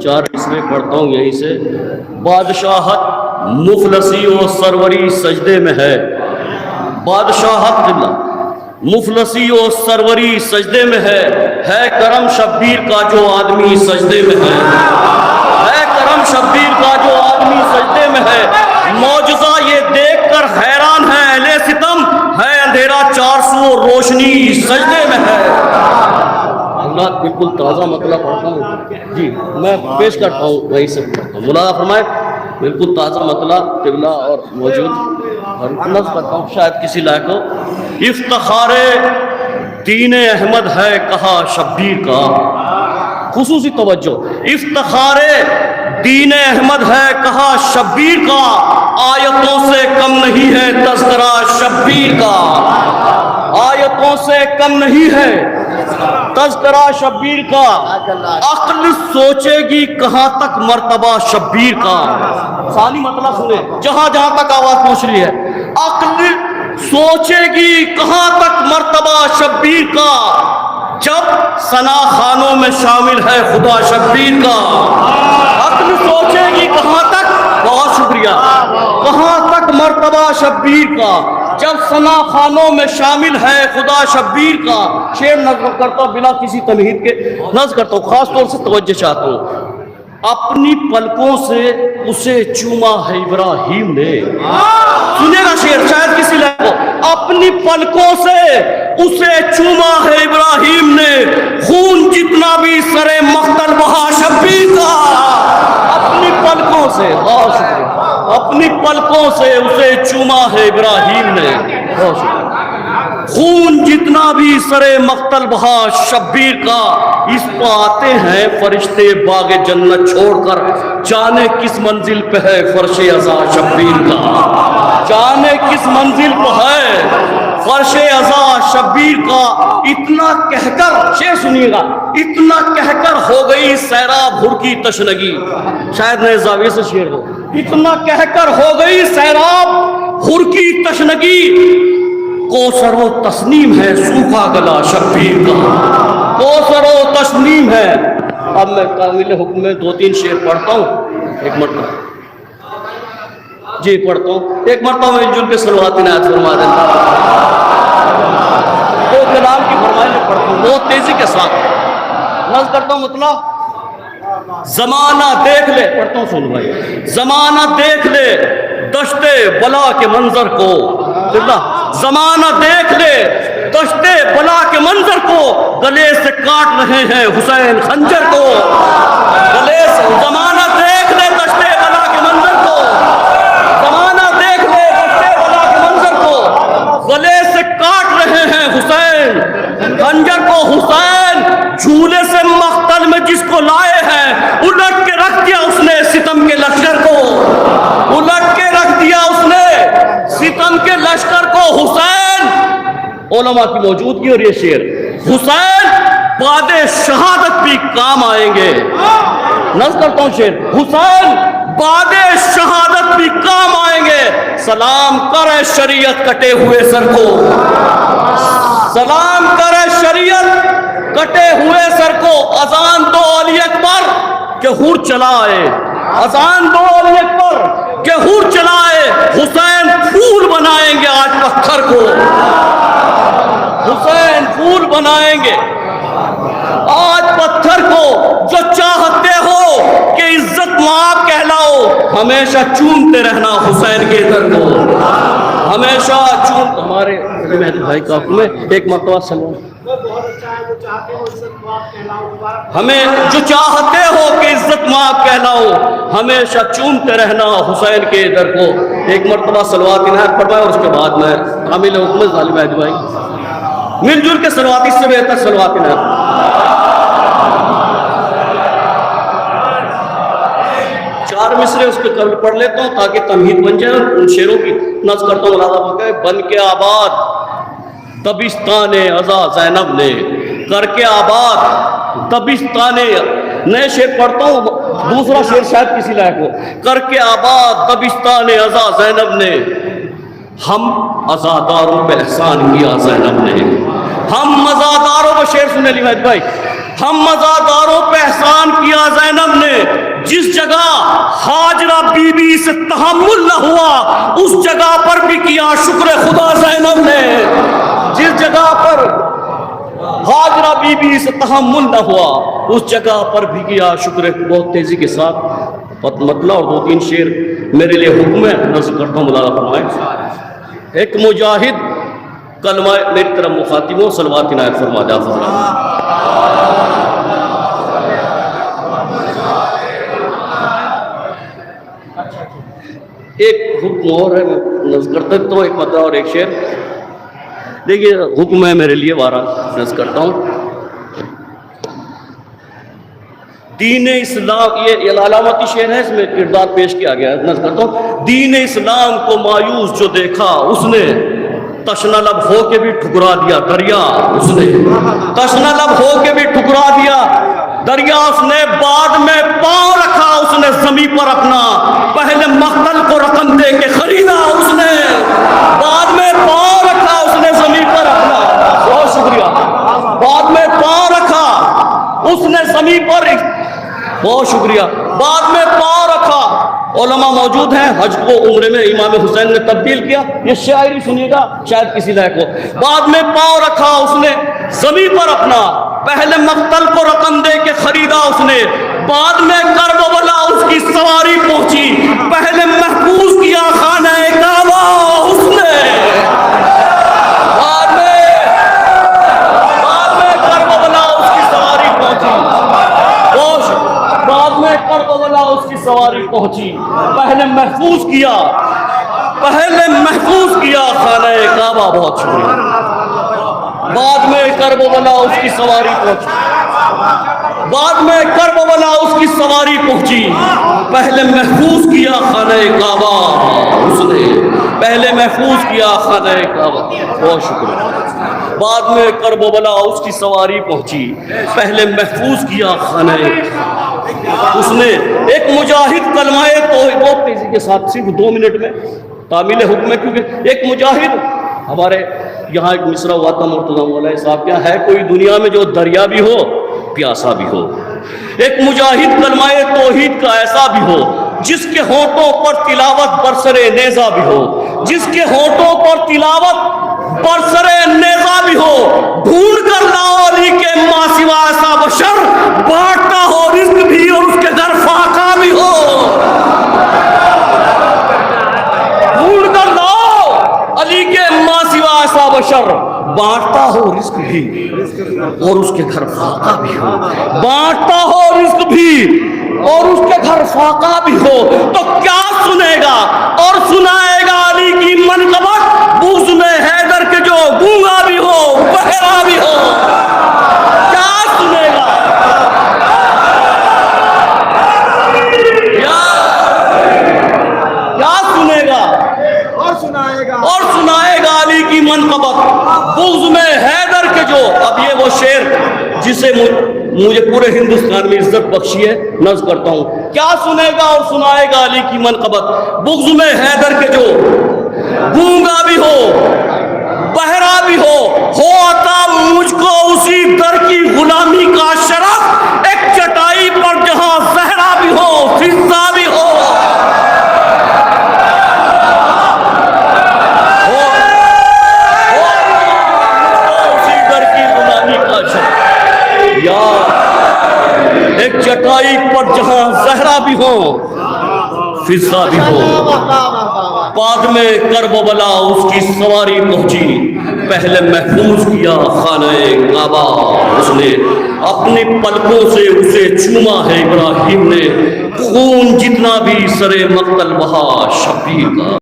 4 مصرے پڑھتا ہوں یہیں سے. بادشاہت مفلسی و سروری سجدے میں ہے. بادشاہت قبلہ مفلسی و سروری سجدے میں ہے کرم شبیر کا جو آدمی سجدے میں ہے کرم شبیر کا جو آدمی سجدے میں ہے. معجزہ یہ دیکھ کر حیران ہے اہل ستم، ہے اندھیرا 400 روشنی سجدے میں ہے. اللہ بالکل تازہ مطلب پڑھتا ہوں جی، میں پیش کرتا ہوں وہی سے پڑھتا ہوں. ملاحظہ فرمائے بالکل تازہ مطلب قبلہ اور موجود اور نظر کرتا ہوں شاید کسی لائق ہو. افتخار دین احمد ہے کہا شبیر کا. خصوصی توجہ، افتخار دین احمد ہے کہا شبیر کا، آیتوں سے کم نہیں ہے تذکرہ شبیر کا. آیتوں سے کم نہیں ہے تذکرہ شبیر کا. عقل سوچے گی کہاں تک مرتبہ شبیر کا. ثانی مطلب سنیں جہاں جہاں تک آواز پہنچ رہی ہے. عقل سوچے گی کہاں تک مرتبہ شبیر کا، جب ثنا خانوں میں شامل ہے خدا شبیر کا. عقل سوچے گی کہاں تک، بہت شکریہ، کہاں تک مرتبہ شبیر کا، جب ثنا خانوں میں شامل ہے خدا شبیر کا. شعر نظر کرتا ہوں بلا کسی تمہید کے، نظر کرتا ہوں خاص طور سے توجہ چاہتا ہوں. اپنی پلکوں سے اسے چوما ہے ابراہیم نے. سنیے گا شعر شاید کسی لائق ہو. اپنی پلکوں سے اسے چوما ہے ابراہیم نے، خون جتنا بھی سرے مقتل بہا شبیر کا. اپنی پلکوں سے، بہت شکریہ، اپنی پلکوں سے اسے چوما ہے ابراہیم نے، بہت شکریہ. خون جتنا بھی سرے مقتل بہا شبیر کا. اس پہ آتے ہیں فرشتے باغ جنت چھوڑ کر، جانے کس منزل پہ ہے فرش عزا شبیر کا. جانے کس منزل پہ ہے فرش عزا شبیر کا. اتنا کہہ کر، شعر سنیے گا، اتنا کہہ کر ہو گئی سیراب ہر کی تشنگی. شاید نئے زاویے سے شعر ہو. اتنا کہہ کر ہو گئی سیراب ہر کی تشنگی، کوثر و تسنیم ہے سوکھا گلا شبیر کا. کوثر و تسنیم ہے. اب میں کامل حکم میں 2-3 شعر پڑھتا ہوں ایک مرتبہ جی پڑھتا ہوں ایک مرتبہ میں مل جل کے صلوات عنایت فرما دیتا ہوں. تو کلام کی فرمائش پڑھتا ہوں بہت تیزی کے ساتھ نظر کرتا ہوں. مطلب زمانہ دیکھ لے، پڑھتا ہوں سن بھائی. زمانہ دیکھ لے دشتے بلا کے منظر کو، زمانہ دیکھ لے دشتے بلا کے منظر کو، گلے سے کاٹ رہے ہیں حسین خنجر کو. گلے سے، زمانہ دیکھ لے دشتے بلا کے منظر کو، زمانہ دیکھ لے دشتے بلا کے منظر کو، گلے سے کاٹ رہے ہیں حسین خنجر کو. حسین جھولے سے مقتل میں جس کو لائے ہیں، الٹ کے رکھ دیا اس نے ستم کے لشکر کو. الٹ کے رکھ دیا اس نے ستم کے لشکر کو. حسین، علماء کی موجودگی اور یہ شعر، حسین بعد شہادت بھی کام آئیں گے. نظر کرتا ہوں شعر، حسین بعد شہادت بھی کام آئیں گے. سلام کرے شریعت کٹے ہوئے سر کو، سلام کرے شریعت کٹے ہوئے سر کو. اذان دو علی اکبر کہ حور چلائے، اذان دو علی اکبر کہ حور چلائے. حسین پھول بنائیں گے آج پتھر کو، حسین پھول بنائیں گے آج پتھر کو. جو چاہتے ہو کہ عزت مآب کہلاؤ، ہمیشہ چومتے رہنا حسین کے در کو، ہمیشہ چوم. ہمارے مہدی بھائی کا حکم ہے ایک مرتبہ سلام. ہمیں جو چاہتے ہو کہ عزت مآب کہلاؤ، ہمیشہ چومتے رہنا حسین کے در کو. ایک مرتبہ صلوات عنایت فرمائے اور اس کے بعد میں کامل حکم ظالم مہدی بھائی مل جل کے صلوات، اس سے بہتر صلوات عنایت. 4 مصرے اس کے قبل پڑھ لیتا ہوں تاکہ تمہید بن جائے. ان شعروں کی نظر کرتا ہوں. ملاحظہ بن کے آباد دبستان عزا زینب نے، کر کے آباد دبستان. نئے شعر پڑھتا ہوں، دوسرا شعر شاید کسی لائق ہو. کر کے آباد دبستان عزا زینب نے، ہم عزاداروں پہ احسان کیا زینب نے. ہم عزاداروں پہ، شعر سنے لی مہدی بھائی، ہم مزاداروں پہ احسان کیا زینب نے، جس جگہ ہاجرہ بی بی سے تحمل نہ ہوا اس جگہ پر بھی کیا شکر خدا زینب نے، جس جگہ پر ہاجرہ بی بی سے تحمل نہ ہوا اس جگہ پر بھی کیا شکر۔ بہت تیزی کے ساتھ مطلع اور 2-3 شعر میرے لیے حکم ہے، نظر کرتا ہوں، ملاحظہ فرمائیں۔ ایک مجاہد کلمہ میری طرف مخاطب ہو، صلوات کی عنایت فرما دیں حضرات۔ ایک حکم اور ہے، میں نظر کرتا تو ایک مطلع اور ایک شعر دیکھیے، حکم ہے میرے لیے، وارہ نظر کرتا ہوں۔ دین اسلام، یہ علامتی شعر ہے، اس میں کردار پیش کیا گیا ہے، نظر کرتا ہوں۔ دین اسلام کو مایوس جو دیکھا اس نے تشنہ لب ہو کے بھی ٹھکرا دیا دریا، اس نے تشنہ لب ہو کے بھی ٹھکرا دیا دریا، اس نے بعد میں پاؤں رکھا اس نے زمین پر اپنا، پہلے مقتل کو رقم دے کے خریدا اس نے، بعد میں پاؤں رکھا اس نے زمین پر اپنا، بہت شکریہ، بعد میں پاؤں رکھا اس نے زمین پر، بہت شکریہ، بعد میں پاؤں رکھا۔ علماء موجود ہیں، حج کو عمرے میں امام حسین نے تبدیل کیا، یہ شاعری سنیے گا شاید کسی لائق ہو۔ بعد میں پاؤں رکھا اس نے زمین پر اپنا، پہلے مقتل کو رقم دے کے خریدا اس نے، بعد میں کربلا اس کی سواری پہنچی، پہلے محفوظ کیا خانہ کعبہ اس نے، بعد میں کربلا اس کی سواری پہنچی، بعد میں کربلا اس کی سواری پہنچی، پہلے محفوظ کیا خانہ کعبہ، بہت شکریہ، بعد میں کربلا اس کی سواری پہنچی، بعد میں کربلا اس کی سواری پہنچی، پہلے محفوظ کیا خانہ کعبہ اس نے، پہلے محفوظ کیا خانہ کعبہ، بہت شکریہ، بعد میں کربلا اس کی سواری پہنچی، پہلے محفوظ کیا خانہ اس نے۔ ایک مجاہد کلمہ توحید، بہت تیزی کے ساتھ صرف 2 منٹ میں تعمیل حکم ہے، کیونکہ ایک مجاہد، ہمارے یہاں ایک مصرع ہوا تھا مرتضیٰ مولانا صاحب کیا ہے، کوئی دنیا میں جو دریا بھی ہو پیاسا بھی ہو، ایک مجاہد کلمہ توحید کا ایسا بھی ہو جس کے ہونٹوں پر تلاوت برسر نیزہ بھی ہو، جس کے ہونٹوں پر تلاوت برسر نیزہ بھی ہو، ڈھونڈ کر لاؤ علی کے ماں سوا ایسا بشر، بانٹتا ہو رزق بھی اور اس کے گھر فاقہ بھی ہو، ڈھونڈ کر لاؤ علی کے ماں سوا ایسا بشر، بانٹتا ہو رزق بھی اور اس کے گھر فاقہ بھی ہو، بانٹتا ہو رزق بھی اور اس کے گھر فاقہ بھی ہو، تو کیا سنے گا اور سنائے گا علی کی منقبت، بغض میں حیدر کے جو گونگا بھی ہو بہرا بھی ہو، کیا سنے گا، کیا سنے گا اور سنائے گا علی کی منقبت، بغض میں حیدر کے جو، اب یہ وہ شعر جسے مجھے پورے ہندوستان میں عزت بخشی ہے، نظر کرتا ہوں، کیا سنے گا اور سنائے گا علی کی منقبت، بغض میں حیدر کے جو گونگا بھی ہو بہرا بھی ہو عطا مجھ کو اسی در کی غلامی کا شرف، ایک چٹائی پر جہاں زہرا بھی ہو فضا بھی ہو، ایک چٹائی پر جہاں زہرا بھی ہو فضا بھی ہو، بعد میں کربلا اس کی سواری پہنچی، پہلے محفوظ کیا خانہ کعبہ اس نے، اپنی پلکوں سے اسے چوما ہے ابراہیم نے، خون جتنا بھی سرے مقتل بہا شبیر کا۔